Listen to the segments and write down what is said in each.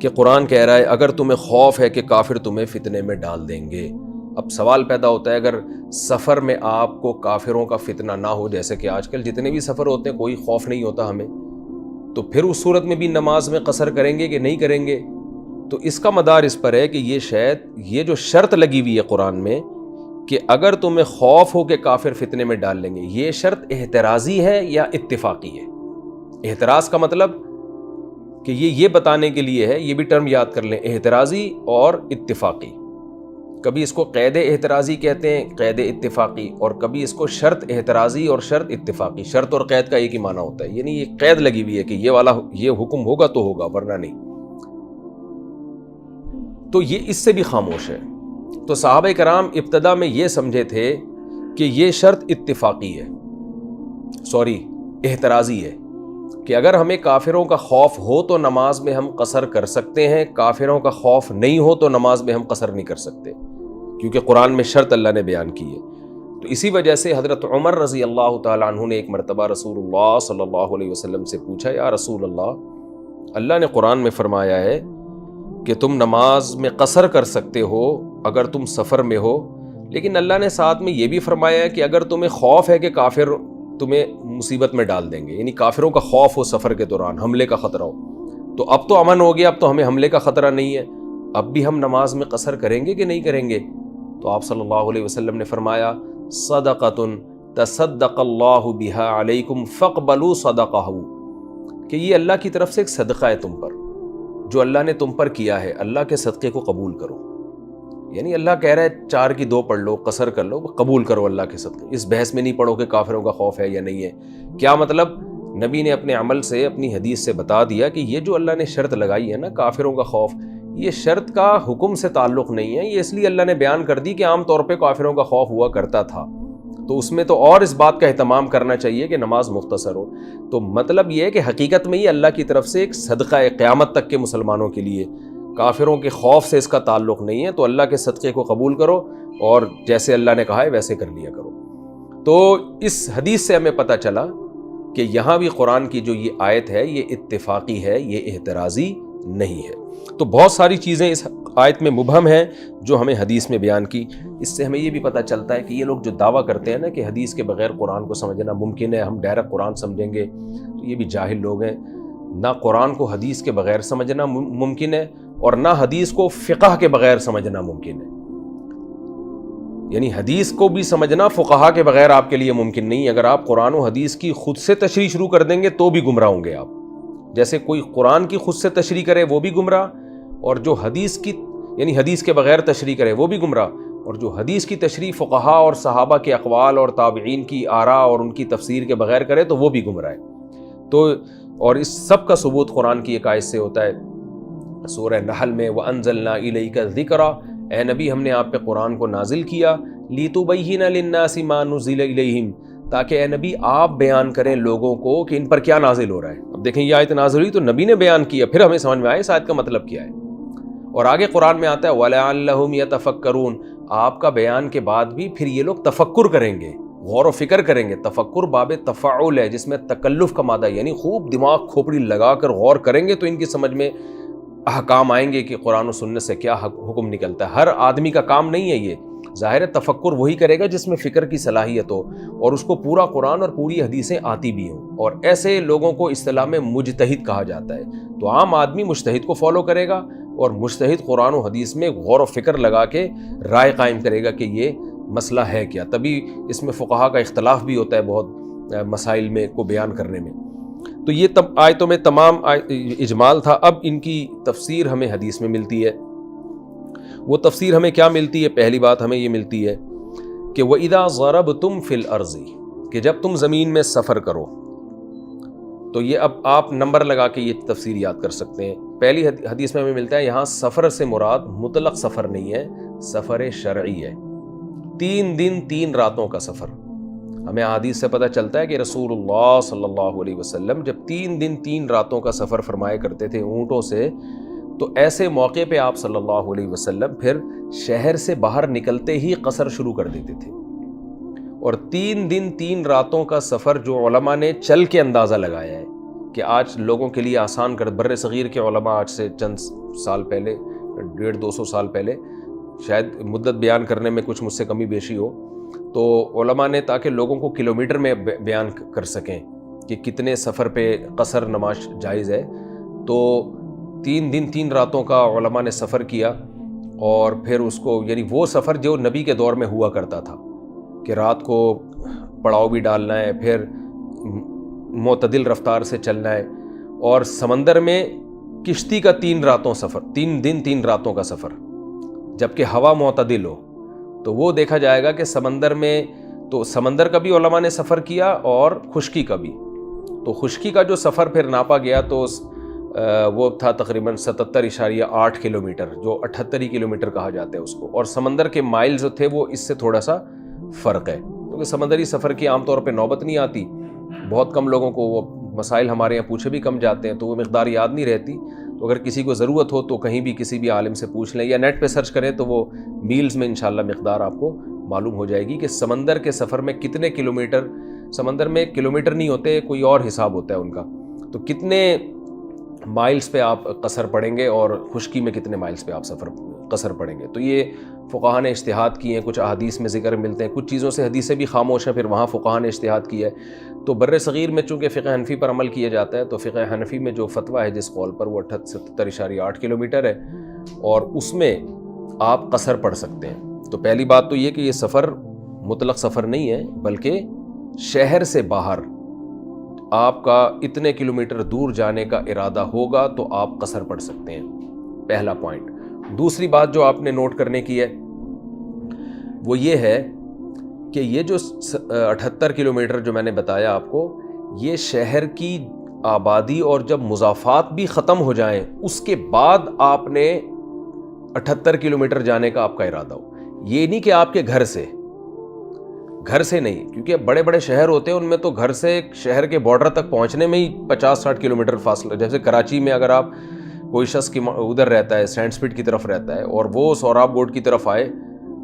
کہ قرآن کہہ رہا ہے اگر تمہیں خوف ہے کہ کافر تمہیں فتنے میں ڈال دیں گے. اب سوال پیدا ہوتا ہے اگر سفر میں آپ کو کافروں کا فتنہ نہ ہو، جیسے کہ آج کل جتنے بھی سفر ہوتے ہیں کوئی خوف نہیں ہوتا ہمیں، تو پھر اس صورت میں بھی نماز میں قصر کریں گے کہ نہیں کریں گے؟ تو اس کا مدار اس پر ہے کہ یہ جو شرط لگی ہوئی ہے قرآن میں کہ اگر تمہیں خوف ہو کہ کافر فتنے میں ڈال لیں گے، یہ شرط احترازی ہے یا اتفاقی ہے؟ احتراز کا مطلب کہ یہ بتانے کے لیے ہے، یہ بھی ٹرم یاد کر لیں، احترازی اور اتفاقی. کبھی اس کو قید احترازی کہتے ہیں، قید اتفاقی، اور کبھی اس کو شرط احترازی اور شرط اتفاقی. شرط اور قید کا ایک ہی معنی ہوتا ہے، یعنی یہ قید لگی ہوئی ہے کہ یہ حکم ہوگا تو ہوگا ورنہ نہیں. تو یہ اس سے بھی خاموش ہے. تو صحابہ کرام ابتدا میں یہ سمجھے تھے کہ یہ شرط اتفاقی ہے، احترازی ہے، کہ اگر ہمیں کافروں کا خوف ہو تو نماز میں ہم قصر کر سکتے ہیں، کافروں کا خوف نہیں ہو تو نماز میں ہم قصر نہیں کر سکتے، کیونکہ قرآن میں شرط اللہ نے بیان کی ہے. تو اسی وجہ سے حضرت عمر رضی اللہ تعالیٰ عنہ نے ایک مرتبہ رسول اللہ صلی اللہ علیہ وسلم سے پوچھا، یا رسول اللہ نے قرآن میں فرمایا ہے کہ تم نماز میں قصر کر سکتے ہو اگر تم سفر میں ہو، لیکن اللہ نے ساتھ میں یہ بھی فرمایا ہے کہ اگر تمہیں خوف ہے کہ کافر تمہیں مصیبت میں ڈال دیں گے، یعنی کافروں کا خوف ہو سفر کے دوران، حملے کا خطرہ ہو، تو اب تو امن ہو گیا، اب تو ہمیں حملے کا خطرہ نہیں ہے، اب بھی ہم نماز میں قصر کریں گے کہ نہیں کریں گے؟ تو آپ صلی اللہ علیہ وسلم نے فرمایا، صدقۃ تصدق اللہ بہا علیکم فاقبلوا صدقہ، کہ یہ اللہ کی طرف سے ایک صدقہ ہے تم پر، جو اللہ نے تم پر کیا ہے، اللہ کے صدقے کو قبول کرو. یعنی اللہ کہہ رہا ہے 4 کی 2 پڑھ لو، قصر کر لو، قبول کرو اللہ کے صدقے. اس بحث میں نہیں پڑھو کہ کافروں کا خوف ہے یا نہیں ہے. کیا مطلب؟ نبی نے اپنے عمل سے، اپنی حدیث سے بتا دیا کہ یہ جو اللہ نے شرط لگائی ہے نا کافروں کا خوف، یہ شرط کا حکم سے تعلق نہیں ہے، یہ اس لیے اللہ نے بیان کر دی کہ عام طور پہ کافروں کا خوف ہوا کرتا تھا، تو اس میں تو اور اس بات کا اہتمام کرنا چاہیے کہ نماز مختصر ہو. تو مطلب یہ ہے کہ حقیقت میں یہ اللہ کی طرف سے ایک صدقہ ہے قیامت تک کے مسلمانوں کے لیے، کافروں کے خوف سے اس کا تعلق نہیں ہے. تو اللہ کے صدقے کو قبول کرو اور جیسے اللہ نے کہا ہے ویسے کر لیا کرو. تو اس حدیث سے ہمیں پتہ چلا کہ یہاں بھی قرآن کی جو یہ آیت ہے یہ اتفاقی ہے، یہ احترازی نہیں ہے. تو بہت ساری چیزیں اس آیت میں مبہم ہیں جو ہمیں حدیث میں بیان کی. اس سے ہمیں یہ بھی پتہ چلتا ہے کہ یہ لوگ جو دعویٰ کرتے ہیں نا کہ حدیث کے بغیر قرآن کو سمجھنا ممکن ہے، ہم ڈائریکٹ قرآن سمجھیں گے، تو یہ بھی جاہل لوگ ہیں. نہ قرآن کو حدیث کے بغیر سمجھنا ممکن ہے اور نہ حدیث کو فقہ کے بغیر سمجھنا ممکن ہے. یعنی حدیث کو بھی سمجھنا فقہا کے بغیر آپ کے لیے ممکن نہیں. اگر آپ قرآن و حدیث کی خود سے تشریح شروع کر دیں گے تو بھی گمراہ ہوں گے آپ. جیسے کوئی قرآن کی خود سے تشریح کرے وہ بھی گمراہ، اور جو حدیث کی یعنی حدیث کے بغیر تشریح کرے وہ بھی گمراہ، اور جو حدیث کی تشریح فقہا اور صحابہ کے اقوال اور تابعین کی آراء اور ان کی تفسیر کے بغیر کرے تو وہ بھی گمراہ ہے. تو اور اس سب کا ثبوت قرآن کی ایک آیت سے ہوتا ہے سورہ نحل میں، وَأَنزَلْنَا إِلَيْكَ الذِّكْرَ، اے نبی ہم نے آپ پہ قرآن کو نازل کیا، لِتُبَيِّنَ لِلنَّاسِ مَا نُزِلَ إِلَيْهِمْ، تاکہ اے نبی آپ بیان کریں لوگوں کو کہ ان پر کیا نازل ہو رہا ہے. اب دیکھیں یہ آیت نازل ہوئی تو نبی نے بیان کیا، پھر ہمیں سمجھ میں آئے اس آیت کا مطلب کیا ہے. اور آگے قرآن میں آتا ہے وَلَعَلَّهُمْ يَتَفَكَّرُونَ، آپ کا بیان کے بعد بھی پھر یہ لوگ تفکر کریں گے، غور و فکر کریں گے. تفکر باب تفعل ہے جس میں تکلف کا مادہ، یعنی خوب دماغ کھوپڑی لگا کر غور کریں گے تو ان کی سمجھ میں احکام آئیں گے کہ قرآن و سنت سے کیا حکم نکلتا ہے. ہر آدمی کا کام نہیں ہے یہ. ظاہر ہے تفکر وہی کرے گا جس میں فکر کی صلاحیت ہو اور اس کو پورا قرآن اور پوری حدیثیں آتی بھی ہوں، اور ایسے لوگوں کو اصطلاح میں مجتہد کہا جاتا ہے. تو عام آدمی مجتہد کو فالو کرے گا اور مجتہد قرآن و حدیث میں غور و فکر لگا کے رائے قائم کرے گا کہ یہ مسئلہ ہے کیا. تبھی اس میں فقہا کا اختلاف بھی ہوتا ہے بہت مسائل میں کو بیان کرنے میں. تو یہ آیتوں میں تمام اجمال تھا. اب ان کی تفسیر ہمیں حدیث میں ملتی ہے. وہ تفسیر ہمیں کیا ملتی ہے؟ پہلی بات ہمیں یہ ملتی ہے کہ وَإِذَا ضَرَبْتُمْ فِي الْأَرْضِ، کہ جب تم زمین میں سفر کرو. تو یہ اب آپ نمبر لگا کے یہ تفسیر یاد کر سکتے ہیں. پہلی حدیث میں ہمیں ملتا ہے یہاں سفر سے مراد مطلق سفر نہیں ہے، سفر شرعی ہے. 3 دن 3 راتوں کا سفر. ہمیں حدیث سے پتہ چلتا ہے کہ رسول اللہ صلی اللہ علیہ وسلم جب 3 دن 3 راتوں کا سفر فرمایا کرتے تھے اونٹوں سے، تو ایسے موقع پہ آپ صلی اللہ علیہ وسلم پھر شہر سے باہر نکلتے ہی قصر شروع کر دیتے تھے. اور 3 دن 3 راتوں کا سفر جو علماء نے چل کے اندازہ لگایا ہے کہ آج لوگوں کے لیے آسان کر، بر صغیر کے علماء آج سے چند سال پہلے، 150-200 سال پہلے، شاید مدت بیان کرنے میں کچھ مجھ سے کمی بیشی ہو، تو علماء نے تاکہ لوگوں کو کلومیٹر میں بیان کر سکیں کہ کتنے سفر پہ قصر نماز جائز ہے، تو 3 دن 3 راتوں کا علماء نے سفر کیا، اور پھر اس کو، یعنی وہ سفر جو نبی کے دور میں ہوا کرتا تھا کہ رات کو پڑاؤ بھی ڈالنا ہے، پھر معتدل رفتار سے چلنا ہے، اور سمندر میں کشتی کا 3 راتوں سفر، 3 دن 3 راتوں کا سفر، جبکہ ہوا معتدل ہو، تو وہ دیکھا جائے گا کہ سمندر میں، تو سمندر کا بھی علماء نے سفر کیا اور خشکی کا بھی، تو خشکی کا جو سفر پھر ناپا گیا تو وہ تھا تقریباً 77.8 کلومیٹر، جو 78 کلومیٹر کہا جاتا ہے اس کو، اور سمندر کے مائل جو تھے وہ اس سے تھوڑا سا فرق ہے، کیونکہ سمندری سفر کی عام طور پہ نوبت نہیں آتی، بہت کم لوگوں کو وہ مسائل ہمارے یہاں پوچھے بھی کم جاتے ہیں، تو وہ مقدار یاد نہیں رہتی، تو اگر کسی کو ضرورت ہو تو کہیں بھی کسی بھی عالم سے پوچھ لیں یا نیٹ پہ سرچ کریں، تو وہ میلز میں انشاءاللہ مقدار آپ کو معلوم ہو جائے گی کہ سمندر کے سفر میں کتنے کلومیٹر، سمندر میں کلومیٹر نہیں ہوتے، کوئی اور حساب ہوتا ہے ان کا، تو کتنے مائلز پہ آپ قصر پڑیں گے اور خشکی میں کتنے مائلز پہ آپ قصر پڑیں گے۔ تو یہ فقہاء نے اجتہاد کیے ہیں، کچھ احادیث میں ذکر ملتے ہیں، کچھ چیزوں سے حدیثیں بھی خاموش ہیں، پھر وہاں فقہاء نے اجتہاد کیا ہے۔ تو بر صغیر میں چونکہ فقہ حنفی پر عمل کیا جاتا ہے، تو فقہ حنفی میں جو فتویٰ ہے جس قول پر، وہ 77.8 کلومیٹر ہے، اور اس میں آپ قصر پڑھ سکتے ہیں۔ تو پہلی بات تو یہ کہ یہ سفر مطلق سفر نہیں ہے، بلکہ شہر سے باہر آپ کا اتنے کلومیٹر دور جانے کا ارادہ ہوگا تو آپ قصر پڑھ سکتے ہیں، پہلا پوائنٹ۔ دوسری بات جو آپ نے نوٹ کرنے کی ہے وہ یہ ہے کہ یہ جو 78 کلومیٹر جو میں نے بتایا آپ کو، یہ شہر کی آبادی، اور جب مضافات بھی ختم ہو جائیں اس کے بعد آپ نے 78 کلومیٹر جانے کا آپ کا ارادہ ہو، یہ نہیں کہ آپ کے گھر سے نہیں، کیونکہ بڑے بڑے شہر ہوتے ہیں ان میں تو گھر سے شہر کے بارڈر تک پہنچنے میں ہی 50-60 کلومیٹر فاصلہ، جیسے کراچی میں اگر آپ کوئی شخص کی ادھر رہتا ہے، سینڈ سپٹ کی طرف رہتا ہے، اور وہ سوراب گوٹ کی طرف آئے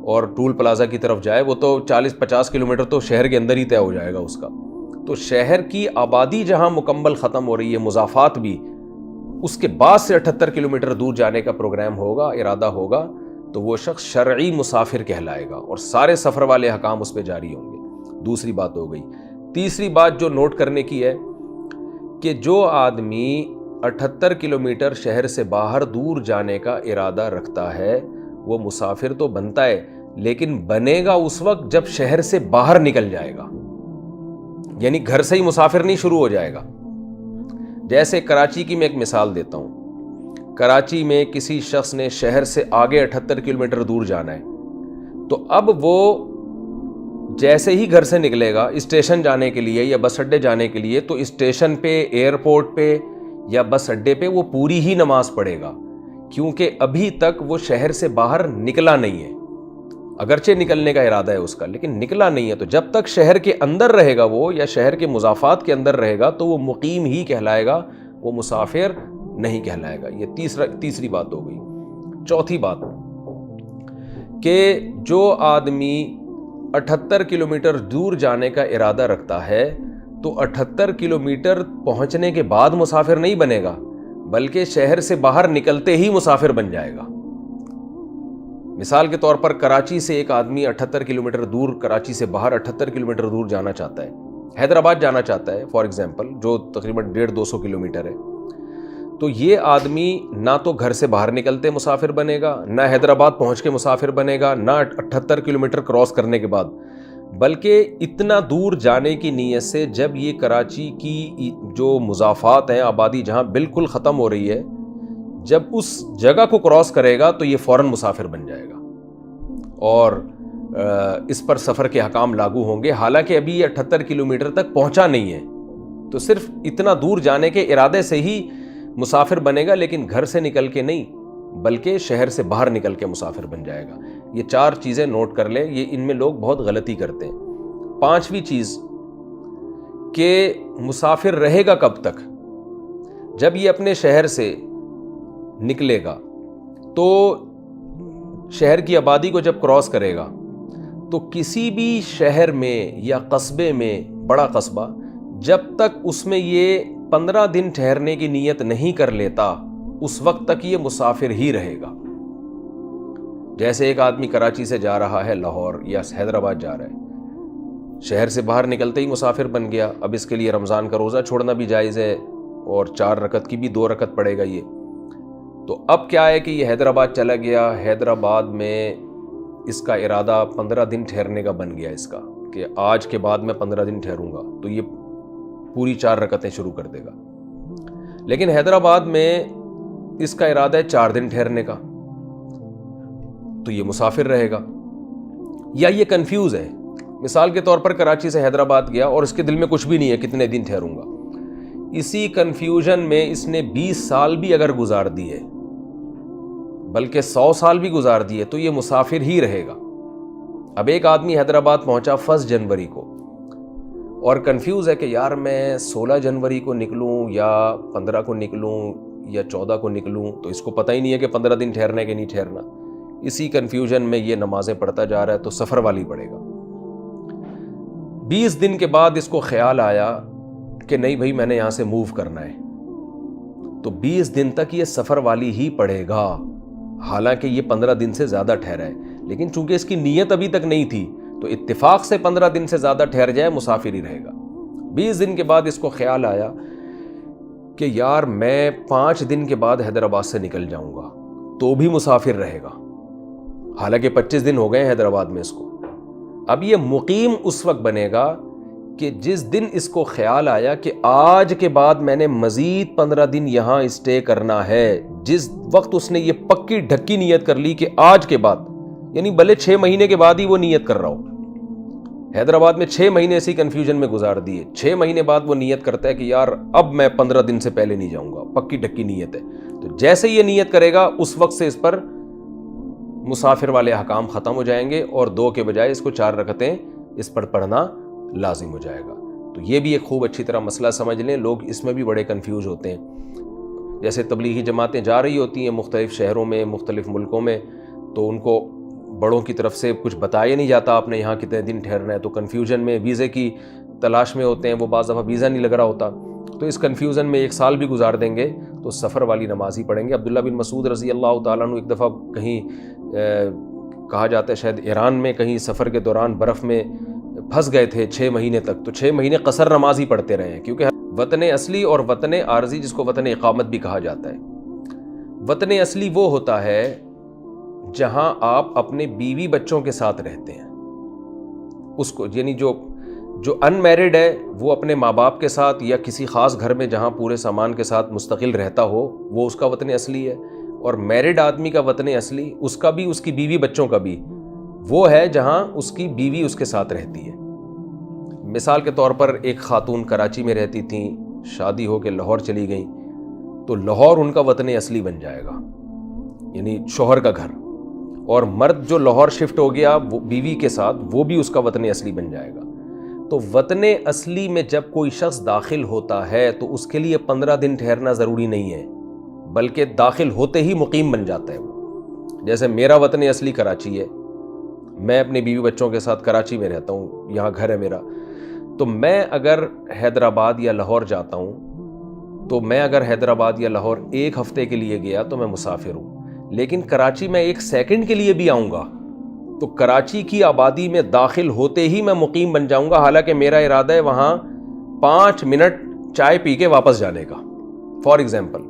اور ٹول پلازا کی طرف جائے، وہ تو 40-50 کلومیٹر تو شہر کے اندر ہی طے ہو جائے گا اس کا۔ تو شہر کی آبادی جہاں مکمل ختم ہو رہی ہے، مضافات بھی، اس کے بعد سے 78 کلومیٹر دور جانے کا پروگرام ہوگا، ارادہ ہوگا، تو وہ شخص شرعی مسافر کہلائے گا، اور سارے سفر والے احکام اس پہ جاری ہوں گے۔ دوسری بات ہو گئی۔ تیسری بات جو نوٹ کرنے کی ہے کہ جو آدمی 78 کلومیٹر شہر سے باہر دور جانے کا ارادہ رکھتا ہے، وہ مسافر تو بنتا ہے، لیکن بنے گا اس وقت جب شہر سے باہر نکل جائے گا، یعنی گھر سے ہی مسافر نہیں شروع ہو جائے گا۔ جیسے کراچی کی میں ایک مثال دیتا ہوں، کراچی میں کسی شخص نے شہر سے آگے 78 کلومیٹر دور جانا ہے، تو اب وہ جیسے ہی گھر سے نکلے گا اسٹیشن جانے کے لیے یا بس اڈے جانے کے لیے، تو اسٹیشن پہ، ایئرپورٹ پہ یا بس اڈے پہ وہ پوری ہی نماز پڑھے گا، کیونکہ ابھی تک وہ شہر سے باہر نکلا نہیں ہے، اگرچہ نکلنے کا ارادہ ہے اس کا، لیکن نکلا نہیں ہے۔ تو جب تک شہر کے اندر رہے گا وہ، یا شہر کے مضافات کے اندر رہے گا، تو وہ مقیم ہی کہلائے گا، وہ مسافر نہیں کہلائے گا۔ یہ تیسری بات ہو گئی۔ چوتھی بات کہ جو آدمی 78 کلومیٹر دور جانے کا ارادہ رکھتا ہے، تو 78 کلومیٹر پہنچنے کے بعد مسافر نہیں بنے گا، بلکہ شہر سے باہر نکلتے ہی مسافر بن جائے گا۔ مثال کے طور پر کراچی سے ایک آدمی 78 کلومیٹر دور، کراچی سے باہر 78 کلومیٹر دور جانا چاہتا ہے، حیدرآباد جانا چاہتا ہے فار ایگزامپل، جو تقریباً 150-200 کلومیٹر ہے، تو یہ آدمی نہ تو گھر سے باہر نکلتے مسافر بنے گا، نہ حیدرآباد پہنچ کے مسافر بنے گا، نہ 78 کلومیٹر کراس کرنے کے بعد، بلکہ اتنا دور جانے کی نیت سے جب یہ کراچی کی جو مضافات ہیں، آبادی جہاں بالکل ختم ہو رہی ہے، جب اس جگہ کو کراس کرے گا تو یہ فوراً مسافر بن جائے گا، اور اس پر سفر کے احکام لاگو ہوں گے، حالانکہ ابھی یہ 78 کلومیٹر تک پہنچا نہیں ہے، تو صرف اتنا دور جانے کے ارادے سے ہی مسافر بنے گا، لیکن گھر سے نکل کے نہیں، بلکہ شہر سے باہر نکل کے مسافر بن جائے گا۔ یہ 4 چیزیں نوٹ کر لیں، یہ ان میں لوگ بہت غلطی کرتے ہیں۔ 5ویں چیز کہ مسافر رہے گا کب تک؟ جب یہ اپنے شہر سے نکلے گا تو شہر کی آبادی کو جب کراس کرے گا، تو کسی بھی شہر میں یا قصبے میں، بڑا قصبہ، جب تک اس میں یہ 15 دن ٹھہرنے کی نیت نہیں کر لیتا اس وقت تک یہ مسافر ہی رہے گا. جیسے ایک آدمی کراچی سے جا رہا ہے لاہور یا حیدرآباد جا رہا ہے, شہر سے باہر نکلتے ہی مسافر بن گیا. اب اس کے لیے رمضان کا روزہ چھوڑنا بھی جائز ہے اور 4 رکعت کی بھی 2 رکعت پڑے گا یہ. تو اب کیا ہے کہ یہ حیدرآباد چلا گیا, حیدرآباد میں اس کا ارادہ 15 دن ٹھہرنے کا بن گیا اس کا, کہ آج کے بعد میں 15 دن ٹھہروں گا, تو یہ پوری 4 رکعتیں شروع کر دے گا. لیکن حیدرآباد میں اس کا ارادہ ہے 4 دن ٹھہرنے کا, تو یہ مسافر رہے گا. یا یہ کنفیوز ہے, مثال کے طور پر کراچی سے حیدرآباد گیا اور اس کے دل میں کچھ بھی نہیں ہے کتنے دن ٹھہروں گا. اسی کنفیوژن میں اس نے 20 سال بھی اگر گزار دیے, بلکہ 100 سال بھی گزار دیے, تو یہ مسافر ہی رہے گا. اب ایک آدمی حیدرآباد پہنچا 1 جنوری کو اور کنفیوز ہے کہ یار میں 16 جنوری کو نکلوں یا 15 کو نکلوں یا 14 کو نکلوں, تو اس کو پتہ ہی نہیں ہے کہ 15 دن ٹھہرنا ہے کہ نہیں ٹھہرنا. اسی کنفیوژن میں یہ نمازیں پڑھتا جا رہا ہے, تو سفر والی پڑے گا. 20 دن کے بعد اس کو خیال آیا کہ نہیں بھائی میں نے یہاں سے موو کرنا ہے, تو 20 دن تک یہ سفر والی ہی پڑے گا, حالانکہ یہ 15 دن سے زیادہ ٹھہرا ہے. لیکن چونکہ اس کی نیت ابھی تک نہیں تھی, تو اتفاق سے 15 دن سے زیادہ ٹھہر جائے مسافر ہی رہے گا. 20 دن کے بعد اس کو خیال آیا کہ یار میں 5 دن کے بعد حیدرآباد سے نکل جاؤں گا, تو بھی مسافر رہے گا, حالانکہ 25 دن ہو گئے حیدرآباد میں اس کو. اب یہ مقیم اس وقت بنے گا کہ جس دن اس کو خیال آیا کہ آج کے بعد میں نے مزید 15 دن یہاں اسٹے کرنا ہے, جس وقت اس نے یہ پکی ڈھکی نیت کر لی کہ آج کے بعد, یعنی بھلے 6 مہینے کے بعد ہی وہ نیت کر رہا ہو. حیدرآباد میں 6 مہینے ایسی کنفیوژن میں گزار دیے, 6 مہینے بعد وہ نیت کرتا ہے کہ یار اب میں 15 دن سے پہلے نہیں جاؤں گا, پکی ڈھکی نیت ہے. تو جیسے یہ نیت کرے گا اس وقت سے اس پر مسافر والے احکام ختم ہو جائیں گے, اور 2 کے بجائے اس کو 4 رکعتیں اس پر پڑھنا لازم ہو جائے گا. تو یہ بھی ایک خوب اچھی طرح مسئلہ سمجھ لیں. لوگ اس میں بھی بڑے کنفیوز ہوتے ہیں. جیسے تبلیغی جماعتیں جا رہی ہوتی ہیں مختلف شہروں میں, مختلف ملکوں میں, تو ان کو بڑوں کی طرف سے کچھ بتایا نہیں جاتا آپ نے یہاں کتنے دن ٹھہرنا ہے, تو کنفیوژن میں ویزے کی تلاش میں ہوتے ہیں, وہ بعض دفعہ ویزا نہیں لگ رہا ہوتا, تو اس کنفیوژن میں 1 سال بھی گزار دیں گے تو سفر والی نماز ہی پڑھیں گے. عبداللہ بن مسعود رضی اللہ تعالیٰ عنہ ایک دفعہ کہیں کہا جاتا ہے شاید ایران میں کہیں سفر کے دوران برف میں پھنس گئے تھے 6 مہینے تک, تو 6 مہینے قصر نماز ہی پڑھتے رہے ہیں. کیونکہ وطن اصلی اور وطن عارضی, جس کو وطن اقامت بھی کہا جاتا ہے, وطن اصلی وہ ہوتا ہے جہاں آپ اپنے بیوی بچوں کے ساتھ رہتے ہیں. اس کو یعنی جو ان میرڈ ہے وہ اپنے ماں باپ کے ساتھ یا کسی خاص گھر میں جہاں پورے سامان کے ساتھ مستقل رہتا ہو, وہ اس کا وطن اصلی ہے. اور میرڈ آدمی کا وطن اصلی, اس کا بھی, اس کی بیوی بچوں کا بھی, وہ ہے جہاں اس کی بیوی اس کے ساتھ رہتی ہے. مثال کے طور پر ایک خاتون کراچی میں رہتی تھیں, شادی ہو کے لاہور چلی گئیں, تو لاہور ان کا وطن اصلی بن جائے گا, یعنی شوہر کا گھر. اور مرد جو لاہور شفٹ ہو گیا وہ بیوی کے ساتھ, وہ بھی اس کا وطن اصلی بن جائے گا. تو وطن اصلی میں جب کوئی شخص داخل ہوتا ہے تو اس کے لیے 15 دن ٹھہرنا ضروری نہیں ہے, بلکہ داخل ہوتے ہی مقیم بن جاتا ہے وہ. جیسے میرا وطن اصلی کراچی ہے, میں اپنے بیوی بچوں کے ساتھ کراچی میں رہتا ہوں, یہاں گھر ہے میرا, تو میں اگر حیدرآباد یا لاہور جاتا ہوں, تو میں اگر حیدرآباد یا لاہور 1 ہفتے کے لیے گیا تو میں مسافر ہوں. لیکن کراچی میں 1 سیکنڈ کے لیے بھی آؤں گا تو کراچی کی آبادی میں داخل ہوتے ہی میں مقیم بن جاؤں گا, حالانکہ میرا ارادہ ہے وہاں 5 منٹ چائے پی کے واپس جانے کا, فار ایگزامپل.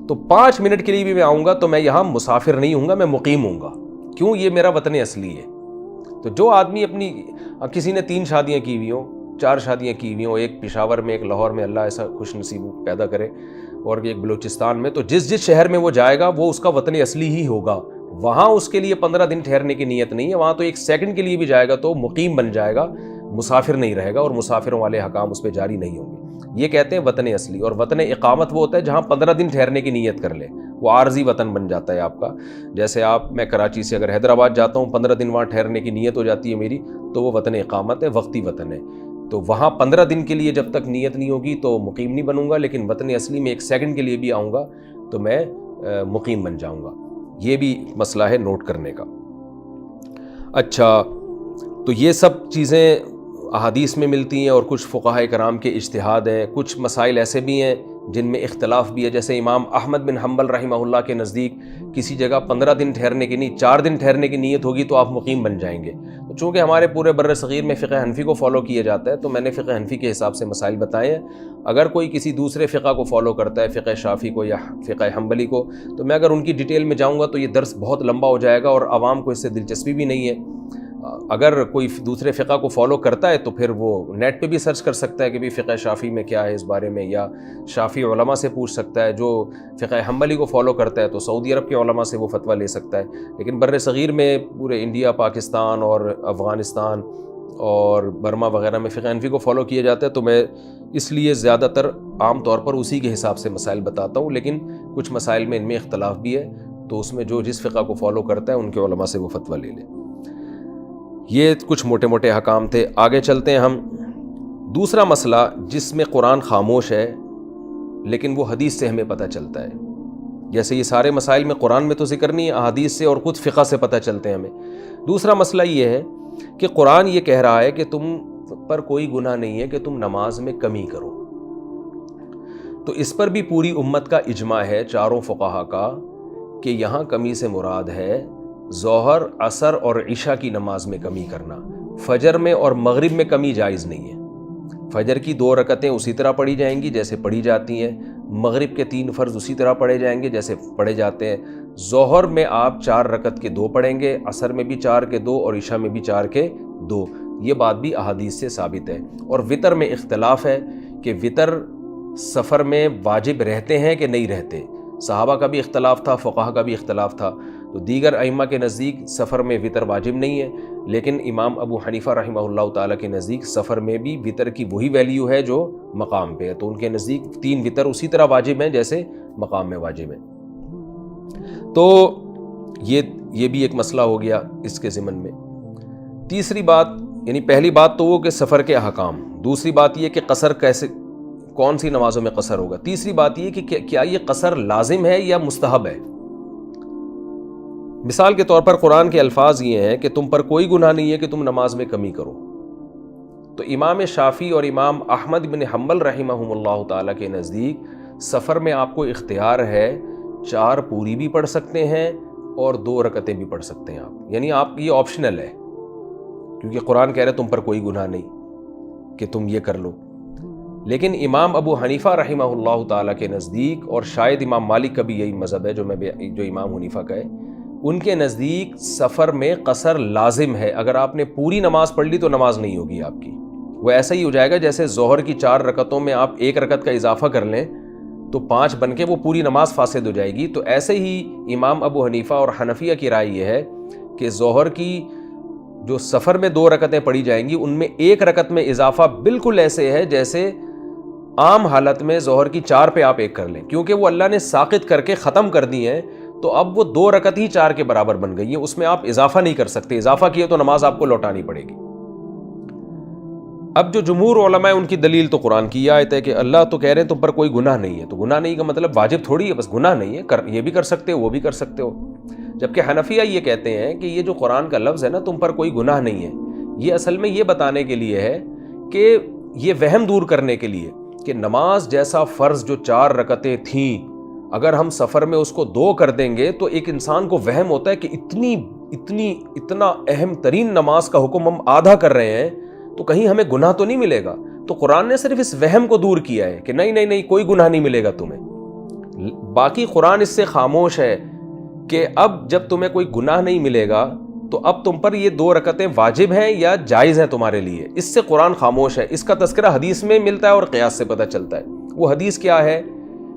تو 5 منٹ کے لیے بھی میں آؤں گا تو میں یہاں مسافر نہیں ہوں گا, میں مقیم ہوں گا. کیوں؟ یہ میرا وطن اصلی ہے. تو جو آدمی اپنی, کسی نے 3 شادیاں کی ہوئی ہوں, 4 شادیاں کی ہوئی ہوں, ایک پشاور میں, ایک لاہور میں, اللہ ایسا خوش نصیب پیدا کرے, اور ایک بلوچستان میں, تو جس شہر میں وہ جائے گا وہ اس کا وطن اصلی ہی ہوگا. وہاں اس کے لیے 15 دن ٹھہرنے کی نیت نہیں ہے, وہاں تو 1 سیکنڈ کے لیے بھی جائے گا تو مقیم بن جائے گا, مسافر نہیں رہے گا, اور مسافروں والے حکام اس پہ جاری نہیں ہوں گے. یہ کہتے ہیں وطن اصلی. اور وطن اقامت وہ ہوتا ہے جہاں 15 دن ٹھہرنے کی نیت کر لے, وہ عارضی وطن بن جاتا ہے آپ کا. جیسے میں کراچی سے اگر حیدرآباد جاتا ہوں, 15 دن وہاں ٹھہرنے کی نیت ہو جاتی ہے میری, تو وہ وطن اقامت ہے, وقتی وطن ہے. تو وہاں 15 دن کے لیے جب تک نیت نہیں ہوگی تو مقیم نہیں بنوں گا, لیکن وطن اصلی میں 1 سیکنڈ کے لیے بھی آؤں گا تو میں مقیم بن جاؤں گا. یہ بھی مسئلہ ہے نوٹ کرنے کا. اچھا, تو یہ سب چیزیں احادیث میں ملتی ہیں اور کچھ فقہاء کرام کے اجتہاد ہیں. کچھ مسائل ایسے بھی ہیں جن میں اختلاف بھی ہے. جیسے امام احمد بن حنبل رحمہ اللہ کے نزدیک کسی جگہ 15 دن ٹھہرنے کی نہیں 4 دن ٹھہرنے کی نیت ہوگی تو آپ مقیم بن جائیں گے. تو چونکہ ہمارے پورے بر صغیر میں فقہ حنفی کو فالو کیا جاتا ہے تو میں نے فقہ حنفی کے حساب سے مسائل بتائے ہیں. اگر کوئی کسی دوسرے فقہ کو فالو کرتا ہے، فقہ شافعی کو یا فقہ حنبلی کو، تو میں اگر ان کی ڈیٹیل میں جاؤں گا تو یہ درس بہت لمبا ہو جائے گا اور عوام کو اس سے دلچسپی بھی نہیں ہے. اگر کوئی دوسرے فقہ کو فالو کرتا ہے تو پھر وہ نیٹ پہ بھی سرچ کر سکتا ہے کہ بھی فقہ شافعی میں کیا ہے اس بارے میں، یا شافعی علماء سے پوچھ سکتا ہے. جو فقہ حنبلی کو فالو کرتا ہے تو سعودی عرب کے علماء سے وہ فتویٰ لے سکتا ہے. لیکن بر صغیر میں پورے انڈیا، پاکستان اور افغانستان اور برما وغیرہ میں فقہ حنفی کو فالو کیا جاتا ہے. تو میں اس لیے زیادہ تر عام طور پر اسی کے حساب سے مسائل بتاتا ہوں. لیکن کچھ مسائل میں ان میں اختلاف بھی ہے تو اس میں جو جس فقہ کو فالو کرتا ہے ان کے علماء سے وہ فتویٰ لے لے. یہ کچھ موٹے موٹے احکام تھے. آگے چلتے ہیں ہم. دوسرا مسئلہ جس میں قرآن خاموش ہے لیکن وہ حدیث سے ہمیں پتہ چلتا ہے. جیسے یہ سارے مسائل میں قرآن میں تو ذکر نہیں ہے، احادیث سے اور خود فقہ سے پتہ چلتے ہیں ہمیں. دوسرا مسئلہ یہ ہے کہ قرآن یہ کہہ رہا ہے کہ تم پر کوئی گناہ نہیں ہے کہ تم نماز میں کمی کرو. تو اس پر بھی پوری امت کا اجماع ہے، چاروں فقہا کا، کہ یہاں کمی سے مراد ہے ظہر، عصر اور عشاء کی نماز میں کمی کرنا. فجر میں اور مغرب میں کمی جائز نہیں ہے. فجر کی 2 رکعتیں اسی طرح پڑھی جائیں گی جیسے پڑھی جاتی ہیں، مغرب کے 3 فرض اسی طرح پڑھے جائیں گے جیسے پڑھے جاتے ہیں. ظہر میں آپ 4 رکعت کے 2 پڑھیں گے، عصر میں بھی 4 کے 2 اور عشاء میں بھی 4 کے 2. یہ بات بھی احادیث سے ثابت ہے. اور وطر میں اختلاف ہے کہ وطر سفر میں واجب رہتے ہیں کہ نہیں رہتے. صحابہ کا بھی اختلاف تھا، فقہا کا بھی اختلاف تھا. تو دیگر ائمہ کے نزدیک سفر میں وطر واجب نہیں ہے، لیکن امام ابو حنیفہ رحمہ اللہ تعالیٰ کے نزدیک سفر میں بھی وطر کی وہی ویلیو ہے جو مقام پہ ہے. تو ان کے نزدیک 3 وطر اسی طرح واجب ہیں جیسے مقام میں واجب ہیں. تو یہ بھی ایک مسئلہ ہو گیا اس کے ضمن میں. تیسری بات، یعنی پہلی بات تو وہ کہ سفر کے احکام، دوسری بات یہ کہ قصر کیسے، کون سی نمازوں میں قصر ہوگا، تیسری بات یہ کہ کیا یہ قصر لازم ہے یا مستحب ہے. مثال کے طور پر قرآن کے الفاظ یہ ہیں کہ تم پر کوئی گناہ نہیں ہے کہ تم نماز میں کمی کرو. تو امام شافعی اور امام احمد بن حنبل رحمہم اللہ تعالیٰ کے نزدیک سفر میں آپ کو اختیار ہے 4 پوری بھی پڑھ سکتے ہیں اور 2 رکعتیں بھی پڑھ سکتے ہیں آپ. یعنی آپ یہ آپشنل ہے کیونکہ قرآن کہہ رہے تم پر کوئی گناہ نہیں کہ تم یہ کر لو. لیکن امام ابو حنیفہ رحمہ اللہ تعالیٰ کے نزدیک، اور شاید امام مالک کا بھی یہی مذہب ہے جو امام حنیفہ کا ہے، ان کے نزدیک سفر میں قصر لازم ہے. اگر آپ نے پوری نماز پڑھ لی تو نماز نہیں ہوگی آپ کی. وہ ایسا ہی ہو جائے گا جیسے ظہر کی 4 رکعتوں میں آپ 1 رکعت کا اضافہ کر لیں تو 5 بن کے وہ پوری نماز فاسد ہو جائے گی. تو ایسے ہی امام ابو حنیفہ اور حنفیہ کی رائے یہ ہے کہ ظہر کی جو سفر میں 2 رکعتیں پڑھی جائیں گی ان میں 1 رکعت میں اضافہ بالکل ایسے ہے جیسے عام حالت میں ظہر کی 4 پہ آپ 1 کر لیں، کیونکہ وہ اللہ نے ساقط کر کے ختم کر دی ہیں. تو اب وہ 2 رکعت ہی 4 کے برابر بن گئی ہیں، اس میں آپ اضافہ نہیں کر سکتے. اضافہ کیے تو نماز آپ کو لوٹانی پڑے گی. اب جو جمہور علماء ہیں ان کی دلیل تو قرآن کی یہ آیت ہے کہ اللہ تو کہہ رہے ہیں تم پر کوئی گناہ نہیں ہے. تو گناہ نہیں کا مطلب واجب تھوڑی ہے، بس گناہ نہیں ہے، یہ بھی کر سکتے ہو وہ بھی کر سکتے ہو. جبکہ حنفیہ یہ کہتے ہیں کہ یہ جو قرآن کا لفظ ہے نا تم پر کوئی گناہ نہیں ہے، یہ اصل میں یہ بتانے کے لیے ہے کہ یہ وہم دور کرنے کے لیے کہ نماز جیسا فرض جو 4 رکعتیں تھیں اگر ہم سفر میں اس کو 2 کر دیں گے تو ایک انسان کو وہم ہوتا ہے کہ اتنا اہم ترین نماز کا حکم ہم آدھا کر رہے ہیں تو کہیں ہمیں گناہ تو نہیں ملے گا. تو قرآن نے صرف اس وہم کو دور کیا ہے کہ نہیں کوئی گناہ نہیں ملے گا تمہیں. باقی قرآن اس سے خاموش ہے کہ اب جب تمہیں کوئی گناہ نہیں ملے گا تو اب تم پر یہ 2 رکعتیں واجب ہیں یا جائز ہیں تمہارے لیے. اس سے قرآن خاموش ہے. اس کا تذکرہ حدیث میں ملتا ہے اور قیاس سے پتہ چلتا ہے. وہ حدیث کیا ہے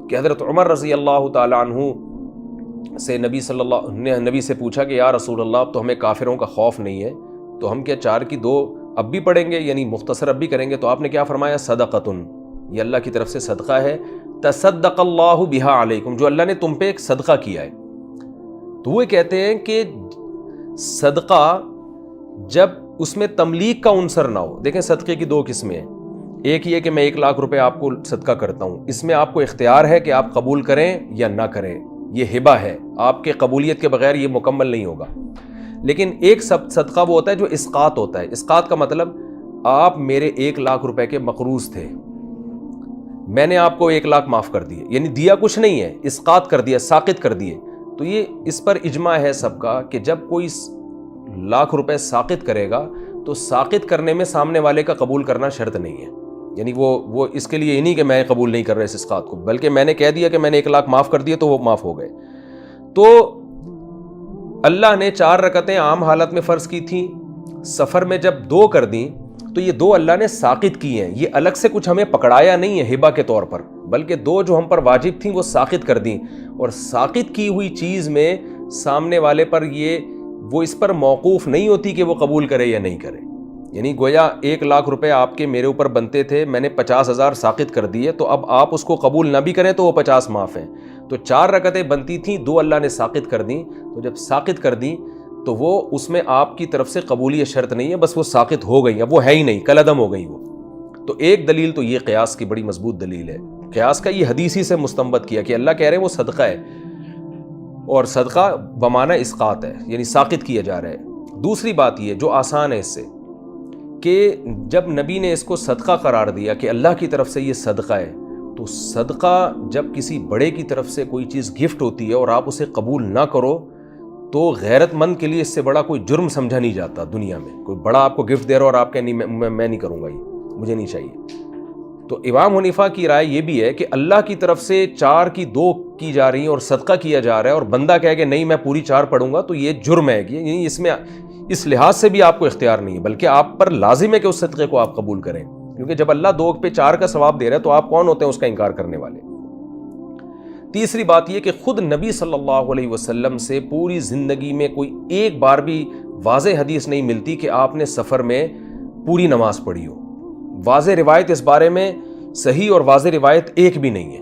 کہ حضرت عمر رضی اللہ تعالیٰ عنہ سے نبی سے پوچھا کہ یا رسول اللہ اب تو ہمیں کافروں کا خوف نہیں ہے تو ہم کیا 4 کی 2 اب بھی پڑھیں گے، یعنی مختصر اب بھی کریں گے؟ تو آپ نے کیا فرمایا؟ صدقۃن، یہ اللہ کی طرف سے صدقہ ہے، تصدق اللہ بہا علیکم، جو اللہ نے تم پہ ایک صدقہ کیا ہے. تو وہ کہتے ہیں کہ صدقہ جب اس میں تملیک کا عنصر نہ ہو. دیکھیں صدقے کی 2 قسمیں ہیں. ایک یہ کہ میں 1 لاکھ روپے آپ کو صدقہ کرتا ہوں، اس میں آپ کو اختیار ہے کہ آپ قبول کریں یا نہ کریں، یہ ہبہ ہے، آپ کے قبولیت کے بغیر یہ مکمل نہیں ہوگا. لیکن ایک صدقہ وہ ہوتا ہے جو اسقاط ہوتا ہے. اسقاط کا مطلب آپ میرے 1 لاکھ روپے کے مقروض تھے، میں نے آپ کو 1 لاکھ معاف کر دیے، یعنی دیا کچھ نہیں ہے، اسقاط کر دیا، ساقط کر دیے. تو یہ اس پر اجماع ہے سب کا کہ جب کوئی 1 لاکھ روپے ساقط کرے گا تو ساقط کرنے میں سامنے والے کا قبول کرنا شرط نہیں ہے. یعنی وہ اس کے لیے یہ نہیں کہ میں قبول نہیں کر رہا اس اسقاط کو، بلکہ میں نے کہہ دیا کہ میں نے 1 لاکھ معاف کر دیے تو وہ معاف ہو گئے. تو اللہ نے 4 رکعتیں عام حالت میں فرض کی تھیں، سفر میں جب 2 کر دیں تو یہ 2 اللہ نے ساقط کی ہیں. یہ الگ سے کچھ ہمیں پکڑایا نہیں ہے ہبہ کے طور پر، بلکہ 2 جو ہم پر واجب تھیں وہ ساقط کر دیں. اور ساقط کی ہوئی چیز میں سامنے والے پر وہ اس پر موقوف نہیں ہوتی کہ وہ قبول کرے یا نہیں کرے. یعنی گویا 1 لاکھ روپے آپ کے میرے اوپر بنتے تھے، میں نے 50,000 ساقط کر دیے، تو اب آپ اس کو قبول نہ بھی کریں تو وہ 50 معاف ہیں. تو 4 رکعتیں بنتی تھیں، 2 اللہ نے ساقط کر دیں. تو جب ساقط کر دیں تو وہ اس میں آپ کی طرف سے قبولیت شرط نہیں ہے، بس وہ ساقط ہو گئی، اب وہ ہے ہی نہیں، کالعدم ہو گئی وہ. تو ایک دلیل تو یہ قیاس کی بڑی مضبوط دلیل ہے. قیاس کا یہ حدیث ہی سے مستنبط کیا کہ اللہ کہہ رہے ہیں وہ صدقہ ہے، اور صدقہ بمعنی اسقاط ہے، یعنی ساقط کیا جا رہا ہے. دوسری بات یہ جو آسان ہے اس سے کہ جب نبی نے اس کو صدقہ قرار دیا کہ اللہ کی طرف سے یہ صدقہ ہے، تو صدقہ جب کسی بڑے کی طرف سے کوئی چیز گفٹ ہوتی ہے اور آپ اسے قبول نہ کرو تو غیرت مند کے لیے اس سے بڑا کوئی جرم سمجھا نہیں جاتا دنیا میں. کوئی بڑا آپ کو گفٹ دے رہا اور آپ کہیں نہیں میں نہیں کروں گا، یہ مجھے نہیں چاہیے. تو امام حنیفہ کی رائے یہ بھی ہے کہ اللہ کی طرف سے 4 کی 2 کی جا رہی ہیں اور صدقہ کیا جا رہا ہے، اور بندہ کہے کہ نہیں میں پوری 4 پڑھوں گا، تو یہ جرم ہے. یعنی اس میں اس لحاظ سے بھی آپ کو اختیار نہیں ہے، بلکہ آپ پر لازم ہے کہ اس صدقے کو آپ قبول کریں، کیونکہ جب اللہ 2 پہ 4 کا ثواب دے رہا ہے تو آپ کون ہوتے ہیں اس کا انکار کرنے والے. تیسری بات یہ کہ خود نبی صلی اللہ علیہ وسلم سے پوری زندگی میں کوئی ایک بار بھی واضح حدیث نہیں ملتی کہ آپ نے سفر میں پوری نماز پڑھی ہو. واضح روایت اس بارے میں صحیح اور واضح روایت ایک بھی نہیں ہے.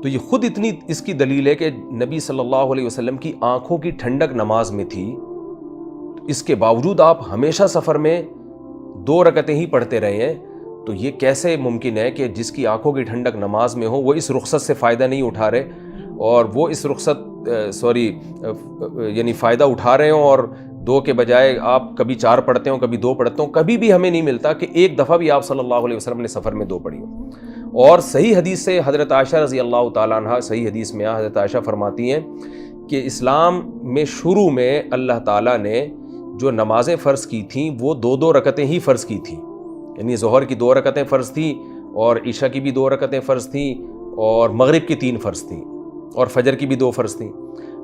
تو یہ خود اتنی اس کی دلیل ہے کہ نبی صلی اللہ علیہ وسلم کی آنکھوں کی ٹھنڈک نماز میں تھی، اس کے باوجود آپ ہمیشہ سفر میں 2 رکعتیں ہی پڑھتے رہے ہیں. تو یہ کیسے ممکن ہے کہ جس کی آنکھوں کی ٹھنڈک نماز میں ہو وہ اس رخصت سے فائدہ نہیں اٹھا رہے، اور وہ اس رخصت یعنی فائدہ اٹھا رہے ہوں، اور 2 کے بجائے آپ کبھی 4 پڑھتے ہوں کبھی 2 پڑھتے ہوں. کبھی بھی ہمیں نہیں ملتا کہ ایک دفعہ بھی آپ صلی اللہ علیہ وسلم نے سفر میں 2 پڑھی ہوں. اور صحیح حدیث سے حضرت عائشہ رضی اللہ تعالیٰ عنہ، صحیح حدیث میں حضرت عائشہ فرماتی ہیں کہ اسلام میں شروع میں اللہ تعالیٰ نے جو نمازیں فرض کی تھیں وہ 2 رکعتیں ہی فرض کی تھیں. یعنی ظہر کی 2 رکعتیں فرض تھیں، اور عشاء کی بھی 2 رکعتیں فرض تھیں، اور مغرب کی 3 فرض تھیں، اور فجر کی بھی 2 فرض تھیں.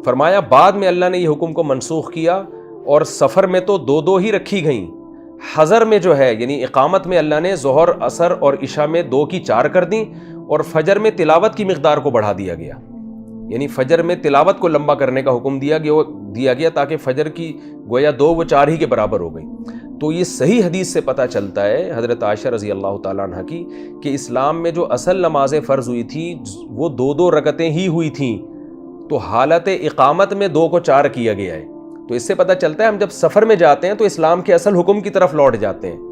فرمایا بعد میں اللہ نے یہ حکم کو منسوخ کیا، اور سفر میں تو 2 ہی رکھی گئیں. حضر میں جو ہے یعنی اقامت میں اللہ نے ظہر، عصر اور عشاء میں 2 کی 4 کر دیں، اور فجر میں تلاوت کی مقدار کو بڑھا دیا گیا. یعنی فجر میں تلاوت کو لمبا کرنے کا حکم دیا گیا تاکہ فجر کی گویا 2 و 4 ہی کے برابر ہو گئی. تو یہ صحیح حدیث سے پتہ چلتا ہے حضرت عائشہ رضی اللہ تعالیٰ عنہ کی کہ اسلام میں جو اصل نمازیں فرض ہوئی تھیں وہ 2 رکعتیں ہی ہوئی تھیں. تو حالت اقامت میں 2 کو 4 کیا گیا ہے. تو اس سے پتہ چلتا ہے ہم جب سفر میں جاتے ہیں تو اسلام کے اصل حکم کی طرف لوٹ جاتے ہیں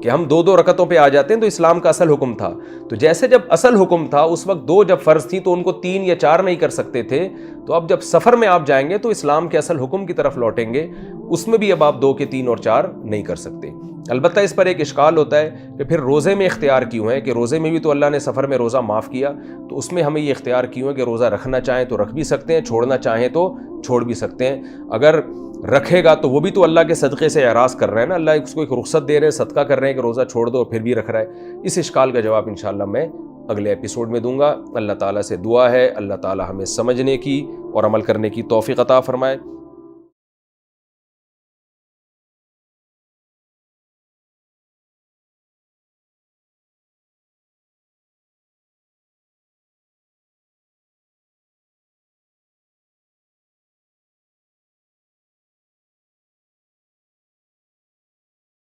کہ ہم 2 رکعتوں پہ آ جاتے ہیں. تو اسلام کا اصل حکم تھا، تو جیسے جب اصل حکم تھا اس وقت 2 جب فرض تھیں تو ان کو 3 یا 4 نہیں کر سکتے تھے. تو اب جب سفر میں آپ جائیں گے تو اسلام کے اصل حکم کی طرف لوٹیں گے، اس میں بھی اب آپ 2 کے 3 اور 4 نہیں کر سکتے. البتہ اس پر ایک اشکال ہوتا ہے کہ پھر روزے میں اختیار کیوں ہے، کہ روزے میں بھی تو اللہ نے سفر میں روزہ معاف کیا، تو اس میں ہمیں یہ اختیار کیوں ہے کہ روزہ رکھنا چاہیں تو رکھ بھی سکتے ہیں، چھوڑنا چاہیں تو چھوڑ بھی سکتے ہیں. اگر رکھے گا تو وہ بھی تو اللہ کے صدقے سے اعراض کر رہے ہیں نا، اللہ اس کو ایک رخصت دے رہے ہیں، صدقہ کر رہے ہیں کہ روزہ چھوڑ دو، پھر بھی رکھ رہا ہے. اس اشکال کا جواب انشاءاللہ میں اگلے ایپیسوڈ میں دوں گا. اللہ تعالیٰ سے دعا ہے اللہ تعالیٰ ہمیں سمجھنے کی اور عمل کرنے کی توفیق عطا فرمائے.